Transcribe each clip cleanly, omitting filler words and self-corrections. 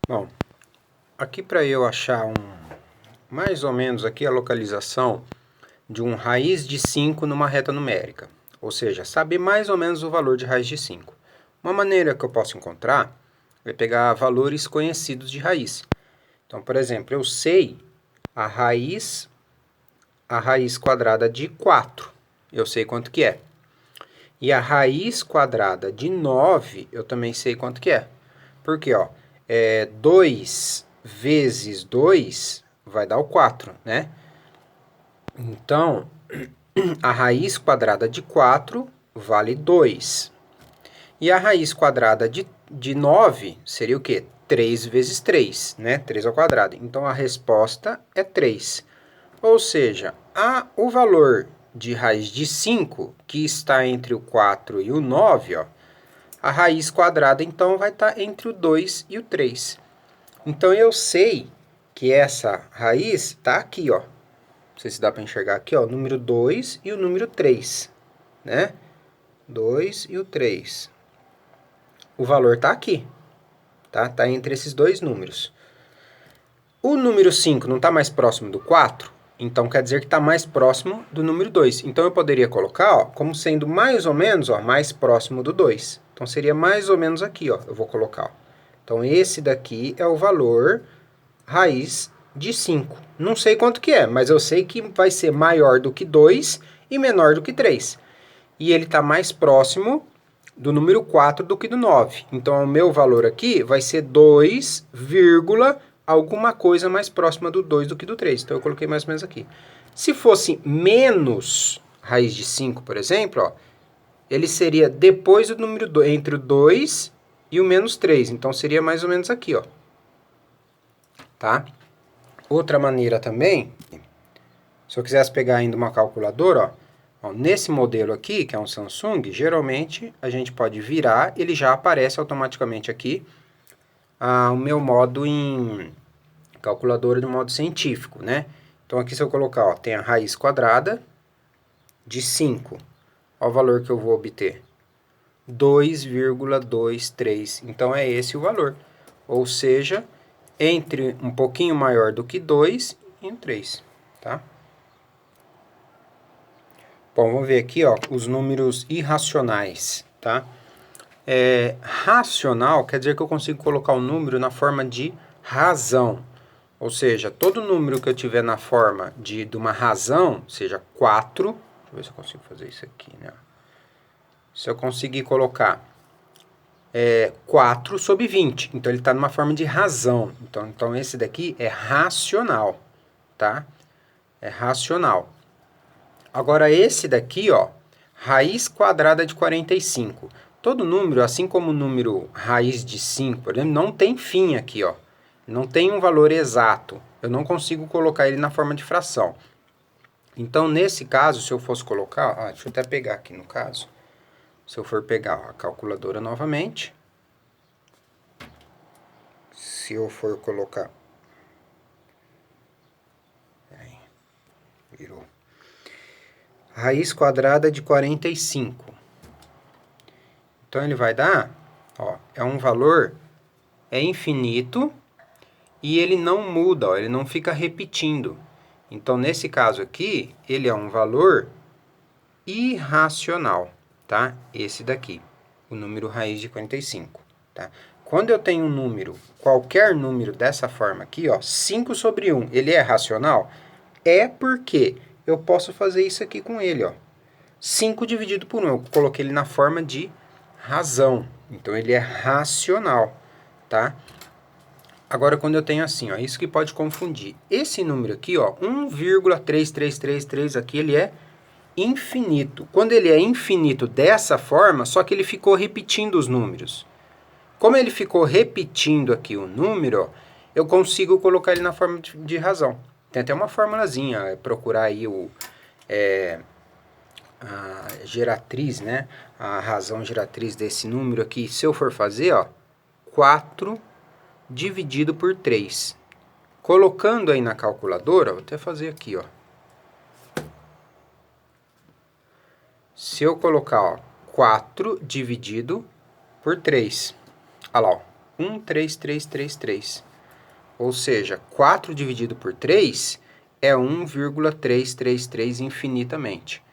Bom, aqui para eu achar mais ou menos aqui a localização de um raiz de 5 numa reta numérica. Ou seja, saber mais ou menos o valor de raiz de 5. Uma maneira que eu posso encontrar é pegar valores conhecidos de raiz. Então, por exemplo, eu sei a raiz quadrada de 4. Eu sei quanto que é. E a raiz quadrada de 9, eu também sei quanto que é. Porque, ó, 2 vezes 2 vai dar o 4, né? Então, a raiz quadrada de 4 vale 2. E a raiz quadrada de 9 seria o quê? 3 vezes 3, né? 3 ao quadrado. Então, a resposta é 3. Ou seja, o valor de raiz de 5, que está entre o 4 e o 9, ó, a raiz quadrada, então, vai estar entre o 2 e o 3. Então, eu sei que essa raiz está aqui, ó. Não sei se dá para enxergar aqui, ó, o número 2 e o número 3, né? 2 e o 3. O valor está aqui, tá? Está entre esses dois números. O número 5 não está mais próximo do 4? Então, quer dizer que está mais próximo do número 2. Então, eu poderia colocar, ó, como sendo mais ou menos, ó, mais próximo do 2. Então, seria mais ou menos aqui, ó, eu vou colocar. Ó. Então, esse daqui é o valor raiz de 5. Não sei quanto que é, mas eu sei que vai ser maior do que 2 e menor do que 3. E ele está mais próximo do número 4 do que do 9. Então, o meu valor aqui vai ser 2, alguma coisa mais próxima do 2 do que do 3. Então, eu coloquei mais ou menos aqui. Se fosse menos raiz de 5, por exemplo, ó, ele seria depois do número 2, entre o 2 e o menos 3. Então, seria mais ou menos aqui, ó. Tá? Outra maneira também, se eu quisesse pegar ainda uma calculadora, ó, nesse modelo aqui, que é um Samsung, geralmente a gente pode virar, ele já aparece automaticamente aqui o meu modo em calculadora de modo científico, né? Então aqui se eu colocar, ó, tem a raiz quadrada de 5. Olha o valor que eu vou obter. 2,23. Então é esse o valor. Ou seja, entre um pouquinho maior do que 2 e 3, tá? Bom, vamos ver aqui, ó, os números irracionais, tá? Racional quer dizer que eu consigo colocar o número na forma de razão. Ou seja, todo número que eu tiver na forma de uma razão, seja 4, deixa eu ver se eu consigo fazer isso aqui, né? Se eu conseguir colocar 4 sobre 20, então ele está numa forma de razão. Então esse daqui é racional, tá? É racional. Agora esse daqui, ó, raiz quadrada de 45. Todo número, assim como o número raiz de 5, por exemplo, não tem fim aqui, ó. Não tem um valor exato. Eu não consigo colocar ele na forma de fração. Então, nesse caso, se eu fosse colocar... deixa eu até pegar aqui no caso. Se eu for pegar ó, a calculadora novamente. Se eu for colocar... Peraí. Virou. Raiz quadrada de 45. Então, ele vai dar... Ó, é um valor... É infinito... E ele não muda, ó, ele não fica repetindo. Então, nesse caso aqui, ele é um valor irracional, tá? Esse daqui, o número raiz de 45, tá? Quando eu tenho um número, qualquer número dessa forma aqui, ó, 5 sobre 1, ele é racional? É porque eu posso fazer isso aqui com ele, ó. 5 dividido por 1, eu coloquei ele na forma de razão. Então, ele é racional, tá? Agora, quando eu tenho assim, ó, isso que pode confundir. Esse número aqui, ó, 1,3333 aqui, ele é infinito. Quando ele é infinito dessa forma, só que ele ficou repetindo os números. Como ele ficou repetindo aqui o número, ó, eu consigo colocar ele na forma de razão. Tem até uma formulazinha, procurar aí a geratriz, né? A razão geratriz desse número aqui. Se eu for fazer, ó, 4 dividido por 3. Colocando aí na calculadora, vou até fazer aqui, ó. Se eu colocar, ó, 4 dividido por 3. Olha lá, ó. 13333. Ou seja, 4 dividido por 3 é 1,333 infinitamente.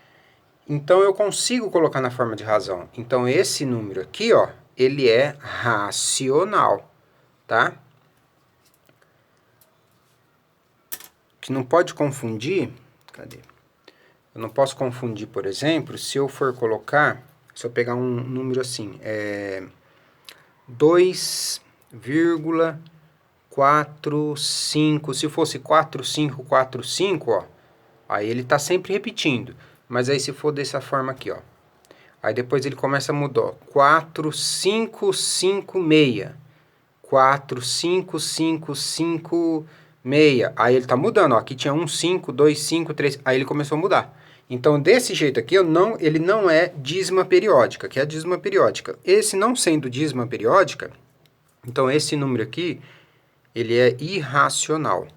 Então, eu consigo colocar na forma de razão. Então, esse número aqui, ó, ele é racional, tá? Que não pode confundir, cadê? Eu não posso confundir, por exemplo, se eu for colocar, se eu pegar um número assim, 2,45, se fosse 4545, ó, aí ele tá sempre repetindo. Mas aí se for dessa forma aqui, ó, aí depois ele começa a mudar, ó, 4556, 4555 meia, aí ele tá mudando, ó, aqui tinha 1, 5, 2, 5, 3, aí ele começou a mudar. Então, desse jeito aqui, ele não é dízima periódica, que é a dízima periódica. Esse não sendo dízima periódica, então esse número aqui, ele é irracional,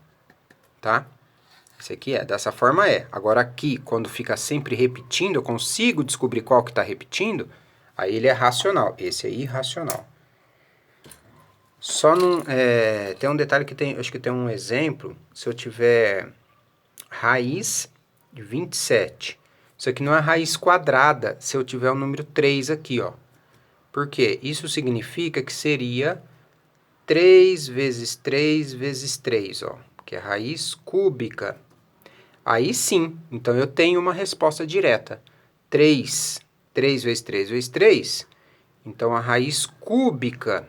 tá? Esse aqui é, dessa forma é. Agora aqui, quando fica sempre repetindo, eu consigo descobrir qual que tá repetindo, aí ele é racional, esse é irracional. Só não, tem um detalhe que tem, acho que tem um exemplo, se eu tiver raiz de 27, isso aqui não é raiz quadrada, se eu tiver o número 3 aqui, ó. Por quê? Isso significa que seria 3 vezes 3 vezes 3, ó, que é raiz cúbica. Aí sim, então eu tenho uma resposta direta. 3 vezes 3 vezes 3, então a raiz cúbica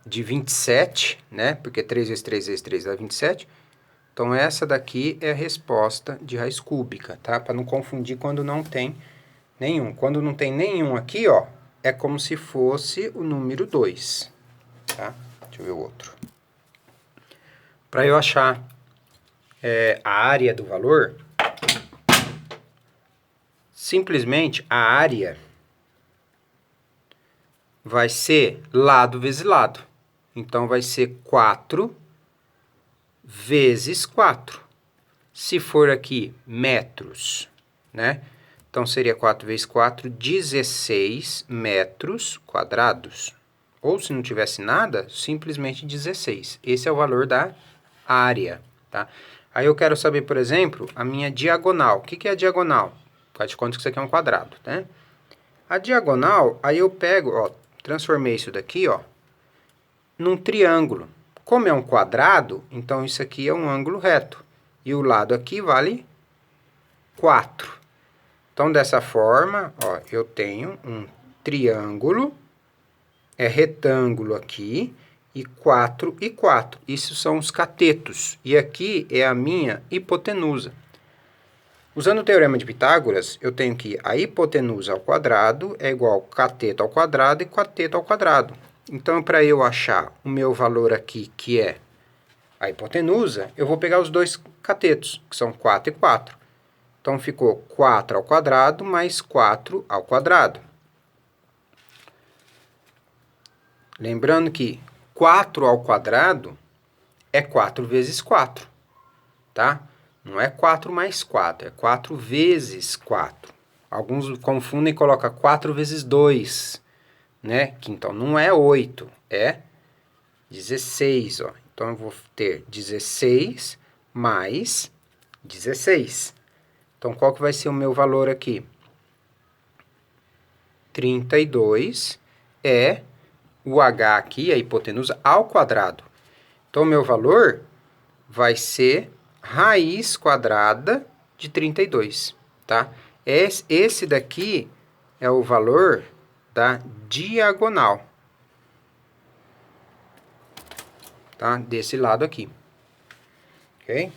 de 27, né? Porque 3 vezes 3 vezes 3 dá 27. Então, essa daqui é a resposta de raiz cúbica, tá? Para não confundir quando não tem nenhum. Quando não tem nenhum aqui, ó, é como se fosse o número 2, tá? Deixa eu ver o outro. Para eu achar a área do valor, simplesmente a área vai ser lado vezes lado. Então, vai ser 4 vezes 4. Se for aqui metros, né? Então, seria 4 vezes 4, 16 metros quadrados. Ou, se não tivesse nada, simplesmente 16. Esse é o valor da área, tá? Aí eu quero saber, por exemplo, a minha diagonal. O que é a diagonal? Faz de conta que isso aqui é um quadrado, né? A diagonal, aí eu pego, ó, transformei isso daqui, ó, num triângulo. Como é um quadrado, então isso aqui é um ângulo reto. E o lado aqui vale 4. Então, dessa forma, ó, eu tenho um triângulo, retângulo aqui, e 4 e 4. Isso são os catetos. E aqui é a minha hipotenusa. Usando o teorema de Pitágoras, eu tenho que a hipotenusa ao quadrado é igual a cateto ao quadrado e cateto ao quadrado. Então, para eu achar o meu valor aqui, que é a hipotenusa, eu vou pegar os dois catetos, que são 4 e 4. Então, ficou 4 ao quadrado mais 4 ao quadrado. Lembrando que 4 ao quadrado é 4 vezes 4, tá? Não é 4 mais 4, é 4 vezes 4. Alguns confundem e colocam 4 vezes 2, né? Que então não é 8, é 16, ó. Então, eu vou ter 16 mais 16. Então, qual que vai ser o meu valor aqui? 32 é o h aqui, a hipotenusa, ao quadrado. Então, o meu valor vai ser raiz quadrada de 32, tá? Esse daqui é o valor da diagonal, tá? Desse lado aqui, ok?